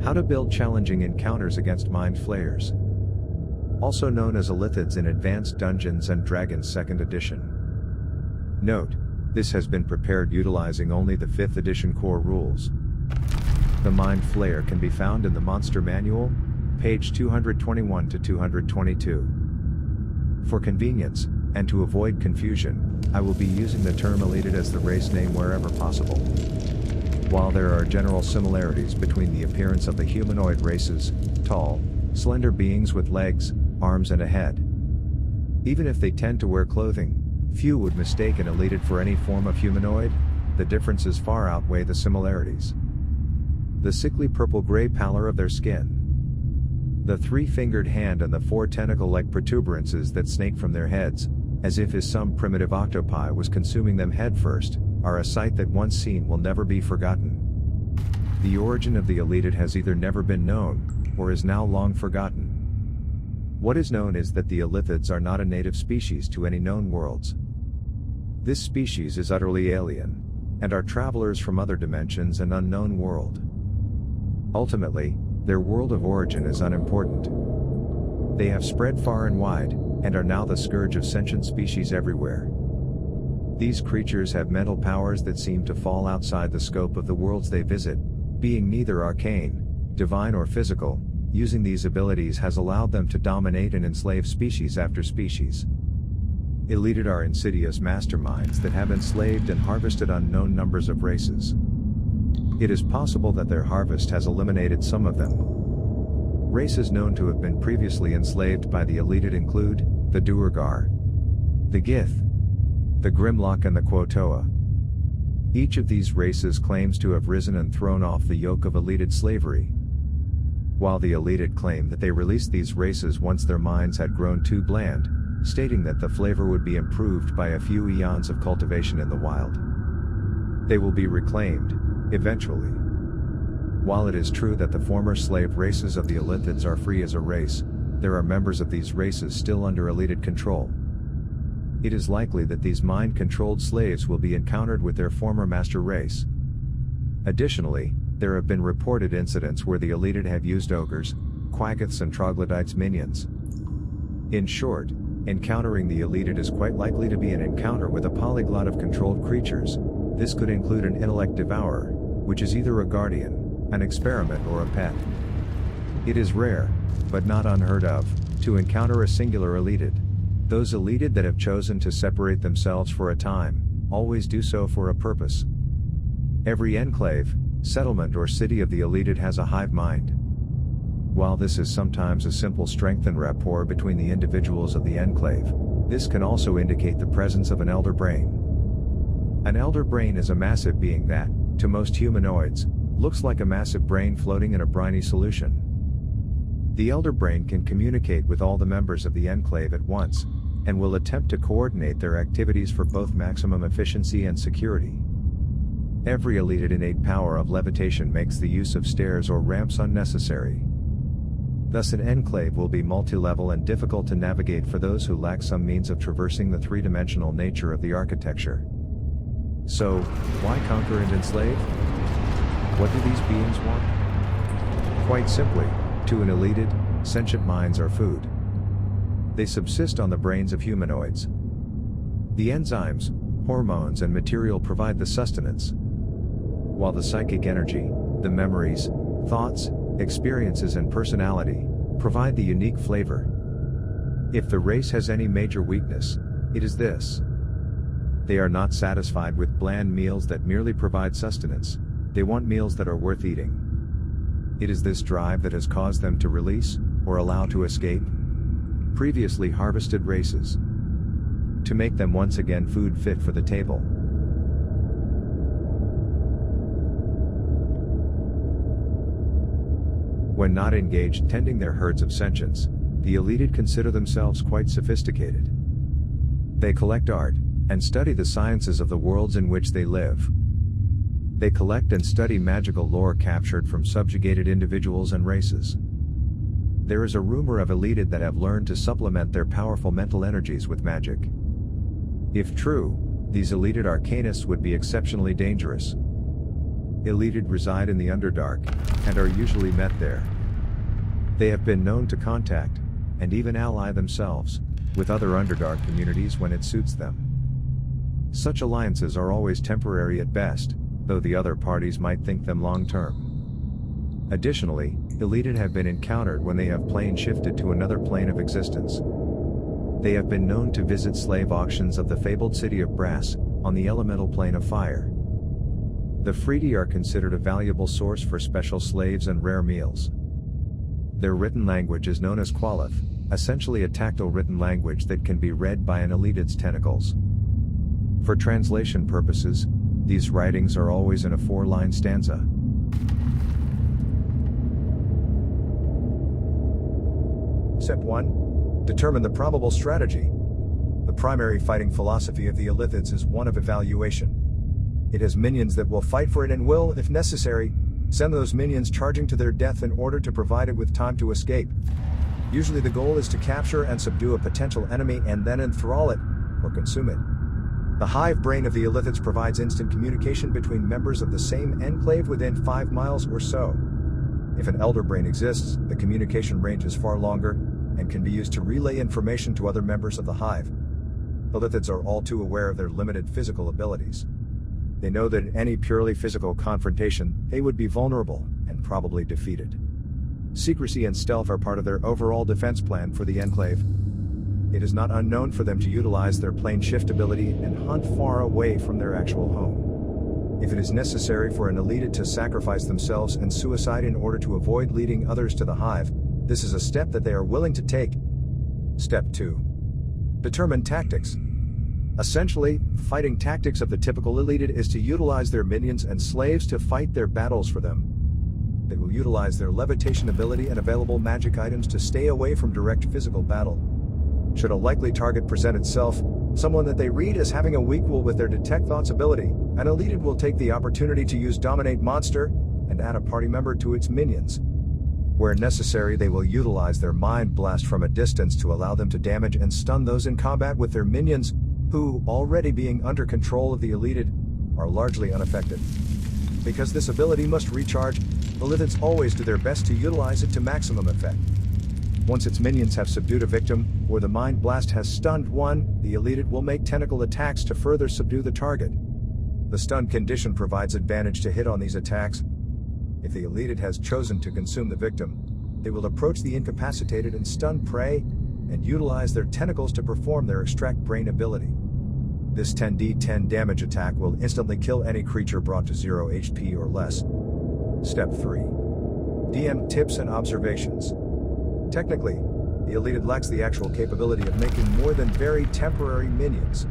How to build challenging encounters against Mind Flayers. Also known as Illithids in Advanced Dungeons & Dragons 2nd Edition. Note: this has been prepared utilizing only the 5th edition core rules. The Mind Flayer can be found in the Monster Manual, page 221 to 222. For convenience, and to avoid confusion, I will be using the term Illithid as the race name wherever possible. While there are general similarities between the appearance of the humanoid races, tall, slender beings with legs, arms and a head. Even if they tend to wear clothing, few would mistake an Illithid for any form of humanoid. The differences far outweigh the similarities. The sickly purple-gray pallor of their skin, the three-fingered hand and the four tentacle-like protuberances that snake from their heads, as if some primitive octopi was consuming them headfirst, are a sight that once seen will never be forgotten. The origin of the Illithid has either never been known, or is now long forgotten. What is known is that the Illithids are not a native species to any known worlds. This species is utterly alien, and are travelers from other dimensions and unknown world. Ultimately, their world of origin is unimportant. They have spread far and wide, and are now the scourge of sentient species everywhere. These creatures have mental powers that seem to fall outside the scope of the worlds they visit, being neither arcane, divine or physical. Using these abilities has allowed them to dominate and enslave species after species. Illithid are insidious masterminds that have enslaved and harvested unknown numbers of races. It is possible that their harvest has eliminated some of them. Races known to have been previously enslaved by the Illithid include the Duergar, the Gith, the Grimlock and the Quotoa. Each of these races claims to have risen and thrown off the yoke of Illithid slavery, while the Illithid claim that they released these races once their minds had grown too bland, stating that the flavor would be improved by a few eons of cultivation in the wild. They will be reclaimed, eventually. While it is true that the former slave races of the Illithids are free as a race, there are members of these races still under Illithid control. It is likely that these mind-controlled slaves will be encountered with their former master race. Additionally, there have been reported incidents where the Illithid have used ogres, quaggoths and troglodytes minions. In short, encountering the Illithid is quite likely to be an encounter with a polyglot of controlled creatures. This could include an intellect devourer, which is either a guardian, an experiment or a pet. It is rare, but not unheard of, to encounter a singular Illithid. Those Illithid that have chosen to separate themselves for a time, always do so for a purpose. Every enclave, settlement or city of the Illithid has a hive mind. While this is sometimes a simple strength and rapport between the individuals of the enclave, this can also indicate the presence of an elder brain. An elder brain is a massive being that, to most humanoids, looks like a massive brain floating in a briny solution. The elder brain can communicate with all the members of the enclave at once, and will attempt to coordinate their activities for both maximum efficiency and security. Every Illithid innate power of levitation makes the use of stairs or ramps unnecessary. Thus an enclave will be multi-level and difficult to navigate for those who lack some means of traversing the three-dimensional nature of the architecture. So, why conquer and enslave? What do these beings want? Quite simply, to an Illithid, sentient minds are food. They subsist on the brains of humanoids. The enzymes, hormones and material provide the sustenance, while the psychic energy, the memories, thoughts, experiences and personality, provide the unique flavor. If the race has any major weakness, it is this. They are not satisfied with bland meals that merely provide sustenance. They want meals that are worth eating. It is this drive that has caused them to release, or allow to escape, previously harvested races, to make them once again food fit for the table. When not engaged tending their herds of sentients, the Illithid consider themselves quite sophisticated. They collect art, and study the sciences of the worlds in which they live. They collect and study magical lore captured from subjugated individuals and races. There is a rumor of Illithid that have learned to supplement their powerful mental energies with magic. If true, these Illithid arcanists would be exceptionally dangerous. Elitid reside in the Underdark, and are usually met there. They have been known to contact, and even ally themselves, with other Underdark communities when it suits them. Such alliances are always temporary at best, though the other parties might think them long-term. Additionally, Elitid have been encountered when they have plane shifted to another plane of existence. They have been known to visit slave auctions of the fabled city of Brass, on the elemental plane of fire. The Freedi are considered a valuable source for special slaves and rare meals. Their written language is known as Qualith, essentially a tactile written language that can be read by an Elitid's tentacles. For translation purposes, these writings are always in a 4-line stanza. Step 1. Determine the probable strategy. The primary fighting philosophy of the Elithids is one of evaluation. It has minions that will fight for it and will, if necessary, send those minions charging to their death in order to provide it with time to escape. Usually the goal is to capture and subdue a potential enemy and then enthrall it, or consume it. The hive brain of the Elithids provides instant communication between members of the same enclave within 5 miles or so. If an elder brain exists, the communication range is far longer, and can be used to relay information to other members of the hive. The Elithids are all too aware of their limited physical abilities. They know that in any purely physical confrontation, they would be vulnerable, and probably defeated. Secrecy and stealth are part of their overall defense plan for the enclave. It is not unknown for them to utilize their plane shift ability and hunt far away from their actual home. If it is necessary for an Elitid to sacrifice themselves and suicide in order to avoid leading others to the hive, this is a step that they are willing to take. Step 2. Determine tactics. Essentially, fighting tactics of the typical Elitid is to utilize their minions and slaves to fight their battles for them. They will utilize their levitation ability and available magic items to stay away from direct physical battle. Should a likely target present itself, someone that they read as having a weak will with their detect thoughts ability, an Elitid will take the opportunity to use dominate monster, and add a party member to its minions. Where necessary, they will utilize their mind blast from a distance to allow them to damage and stun those in combat with their minions, who, already being under control of the Elitid, are largely unaffected. Because this ability must recharge, the Elithids always do their best to utilize it to maximum effect. Once its minions have subdued a victim, or the mind blast has stunned one, the Elitid will make tentacle attacks to further subdue the target. The stun condition provides advantage to hit on these attacks. If the Elitid has chosen to consume the victim, they will approach the incapacitated and stunned prey, and utilize their tentacles to perform their extract brain ability. This 10d10 damage attack will instantly kill any creature brought to 0 HP or less. Step 3. DM tips and observations. Technically, the Elitid lacks the actual capability of making more than very temporary minions.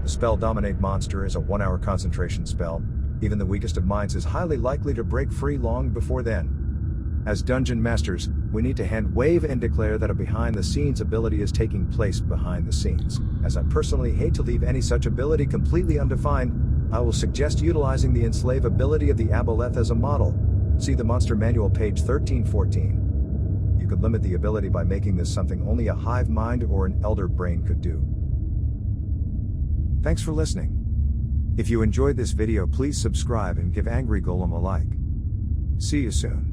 The spell Dominate Monster is a 1-hour concentration spell. Even the weakest of minds is highly likely to break free long before then. As Dungeon Masters, we need to hand wave and declare that a behind-the-scenes ability is taking place behind the scenes. As I personally hate to leave any such ability completely undefined, I will suggest utilizing the Enslave ability of the Aboleth as a model. See the Monster Manual page 1314. You could limit the ability by making this something only a hive mind or an elder brain could do. Thanks for listening. If you enjoyed this video, please subscribe and give Angry Golem a like. See you soon.